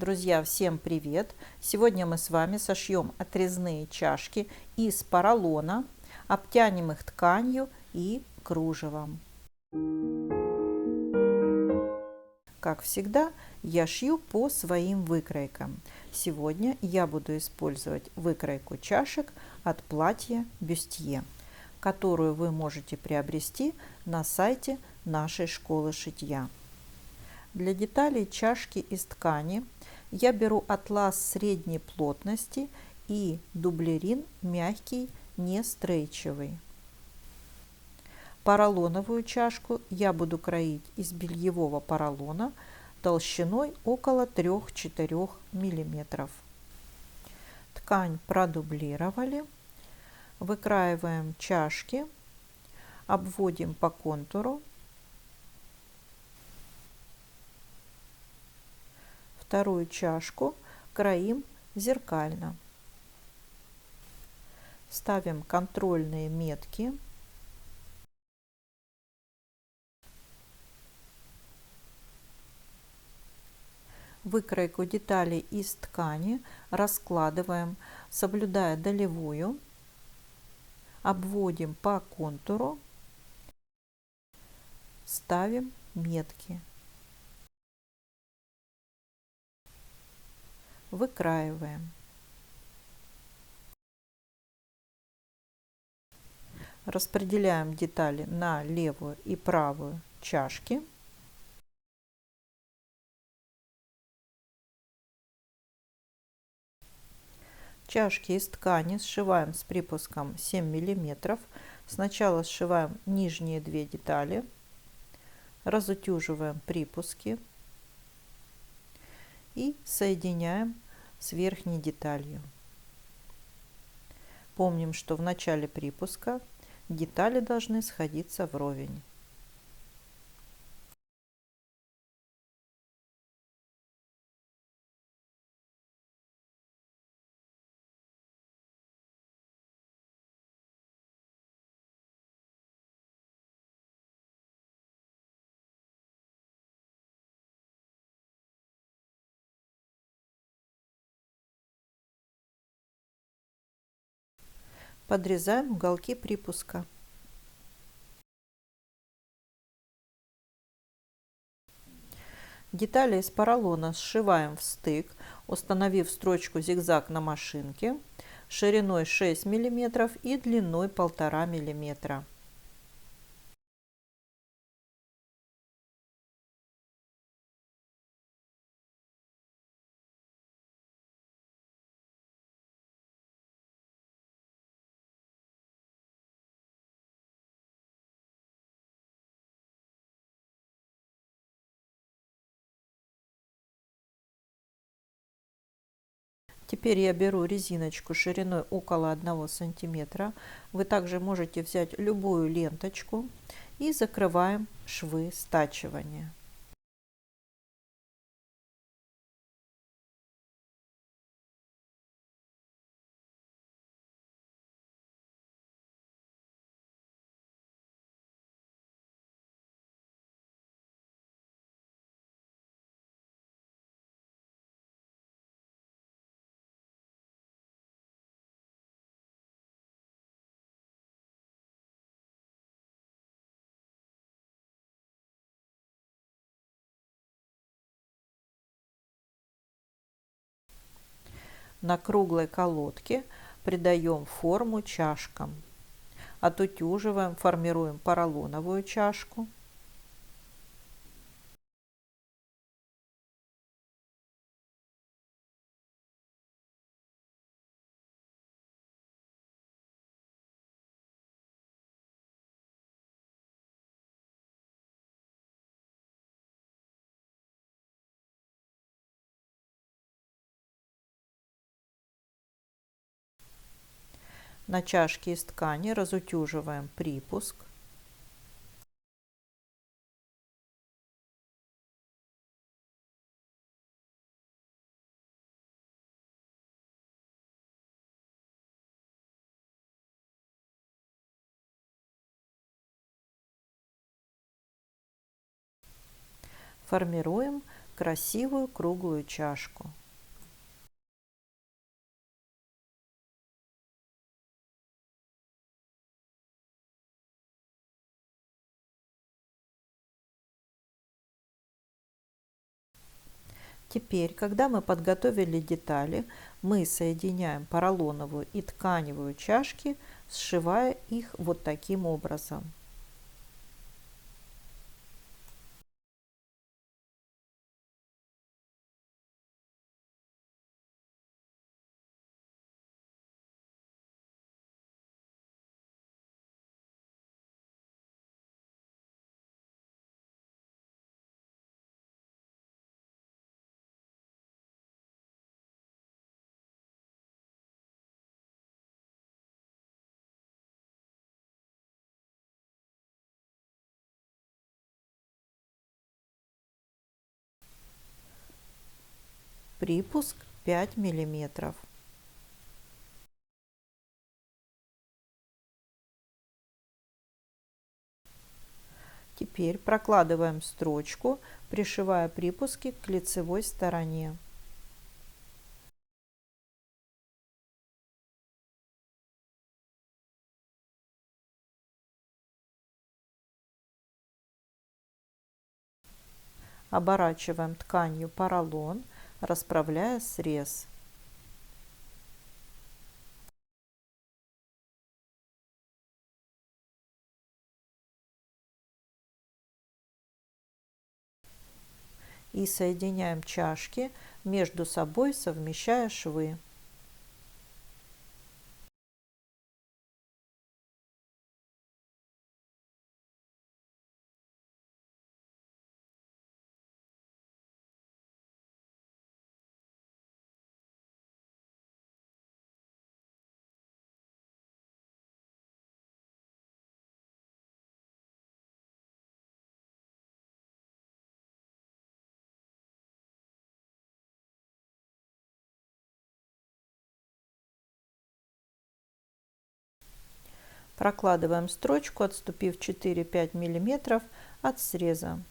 Друзья, всем привет! Сегодня мы с вами сошьем отрезные чашки из поролона, обтянем их тканью и кружевом. Как всегда, я шью по своим выкройкам. Сегодня я буду использовать выкройку чашек от платья бюстье, которую вы можете приобрести на сайте нашей школы шитья. Для деталей чашки из ткани я беру атлас средней плотности и дублерин мягкий, не стрейчевый. Поролоновую чашку я буду кроить из бельевого поролона толщиной около 3-4 мм. Ткань продублировали. Выкраиваем чашки, обводим по контуру. Вторую чашку кроим зеркально. Ставим контрольные метки. Выкройку деталей из ткани раскладываем, соблюдая долевую. Обводим по контуру. Ставим метки. Выкраиваем. Распределяем детали на левую и правую чашки. Чашки из ткани сшиваем с припуском 7 мм. Сначала сшиваем нижние две детали, разутюживаем припуски и соединяем с верхней деталью. Помним, что в начале припуска детали должны сходиться вровень. Подрезаем уголки припуска. Детали из поролона сшиваем в стык, установив строчку зигзаг на машинке шириной 6 мм и длиной 1,5 мм. Теперь я беру резиночку шириной около 1 см. Вы также можете взять любую ленточку и закрываем швы стачивания. На круглой колодке придаем форму чашкам. Отутюживаем, формируем поролоновую чашку. На чашке из ткани разутюживаем припуск. Формируем красивую круглую чашку. Теперь, когда мы подготовили детали, мы соединяем поролоновую и тканевую чашки, сшивая их вот таким образом. Припуск 5 миллиметров. Теперь прокладываем строчку, пришивая припуски к лицевой стороне. Оборачиваем тканью поролон, расправляя срез. И соединяем чашки между собой, совмещая швы. Прокладываем строчку, отступив 4-5 мм от среза.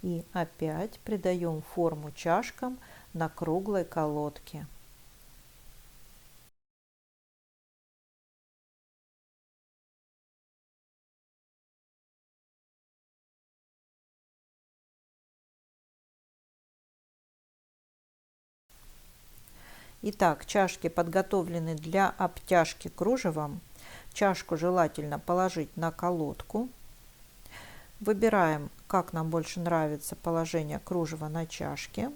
И опять придаем форму чашкам на круглой колодке. Итак, чашки подготовлены для обтяжки кружевом. Чашку желательно положить на колодку. Выбираем, как нам больше нравится положение кружева на чашке.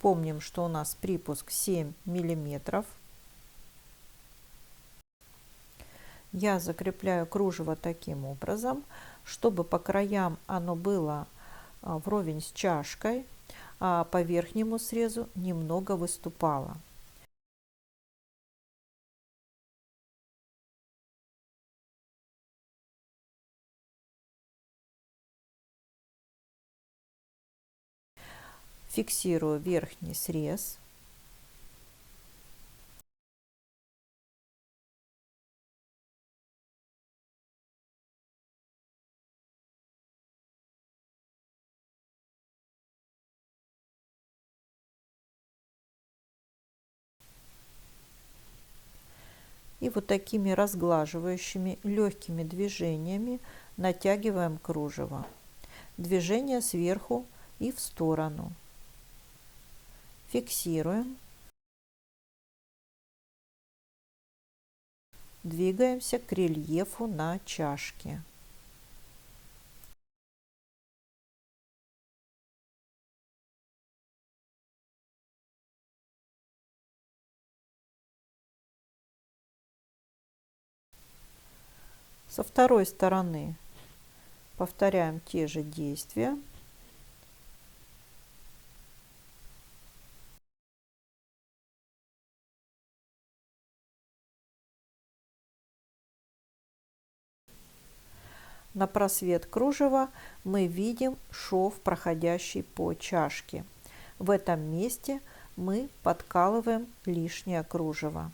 Помним, что у нас припуск 7 мм. Я закрепляю кружево таким образом, чтобы по краям оно было вровень с чашкой, а по верхнему срезу немного выступало. Фиксирую верхний срез. И вот такими разглаживающими легкими движениями натягиваем кружево. Движение сверху и в сторону. Фиксируем. Двигаемся к рельефу на чашке. Со второй стороны повторяем те же действия. На просвет кружева мы видим шов, проходящий по чашке. В этом месте мы подкалываем лишнее кружево.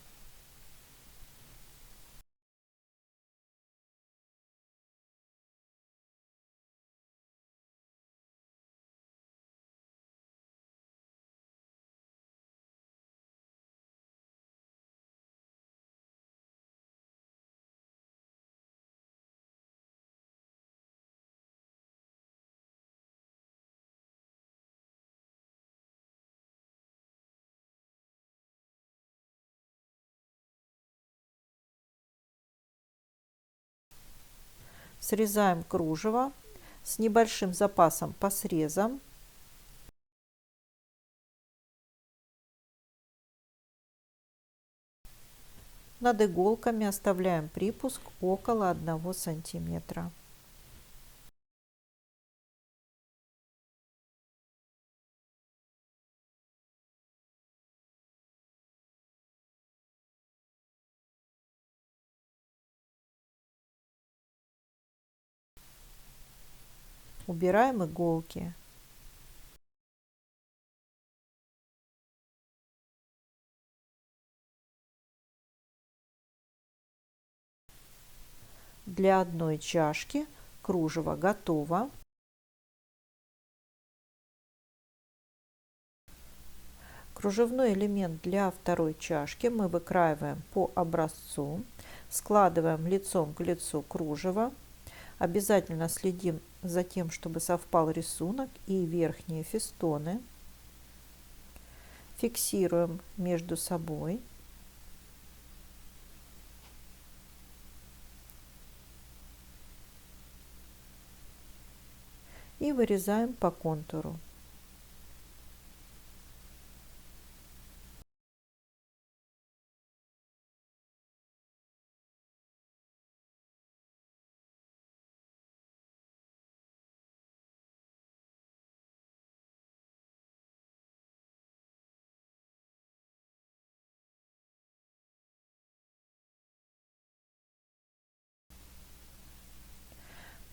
Срезаем кружево с небольшим запасом по срезам. Над иголками оставляем припуск около 1 сантиметра. Убираем иголки. Для одной чашки кружево готово. Кружевной элемент для второй чашки мы выкраиваем по образцу, складываем лицом к лицу кружево. Обязательно следим за тем, чтобы совпал рисунок и верхние фестоны. Фиксируем между собой. И вырезаем по контуру.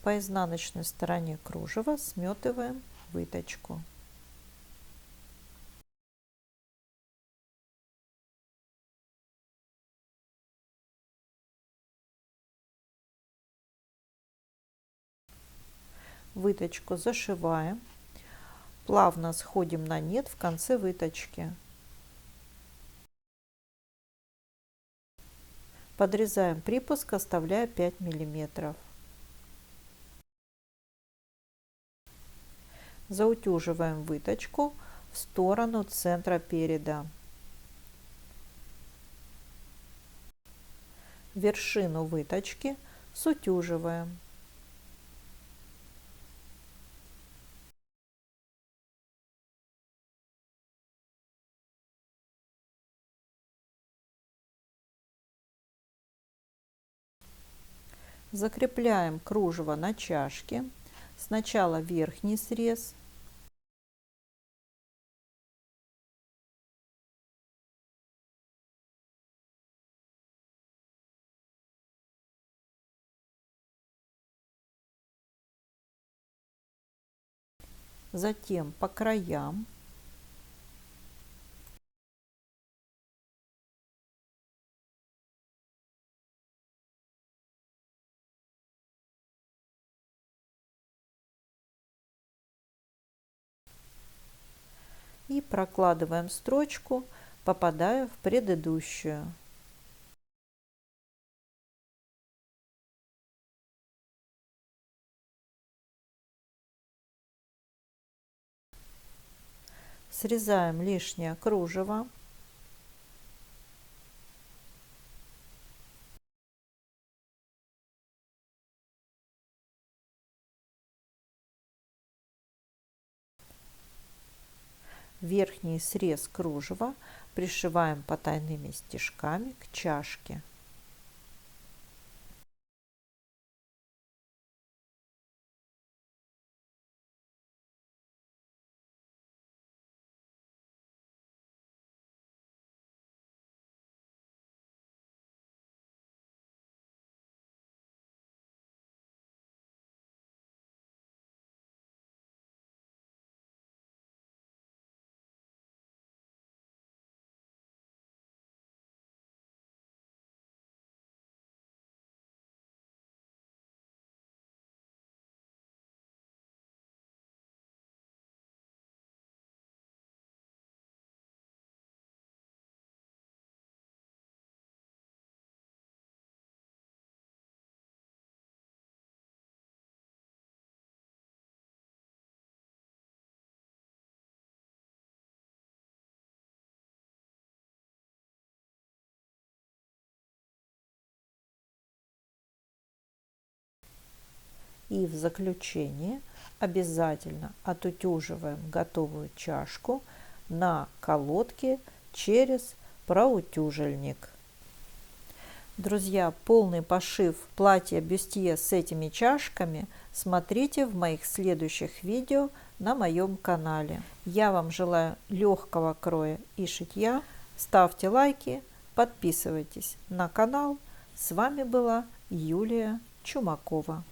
По изнаночной стороне кружева сметываем выточку. Выточку зашиваем. Плавно сходим на нет в конце выточки. Подрезаем припуск, оставляя 5 мм. Заутюживаем выточку в сторону центра переда. Вершину выточки сутюживаем. Закрепляем кружево на чашке. Сначала верхний срез, затем по краям. И прокладываем строчку, попадая в предыдущую. Срезаем лишнее кружево. Верхний срез кружева пришиваем потайными стежками к чашке. И в заключение обязательно отутюживаем готовую чашку на колодке через проутюжильник. Друзья, полный пошив платья бюстье с этими чашками смотрите в моих следующих видео на моем канале. Я вам желаю легкого кроя и шитья. Ставьте лайки, подписывайтесь на канал. С вами была Юлия Чумакова.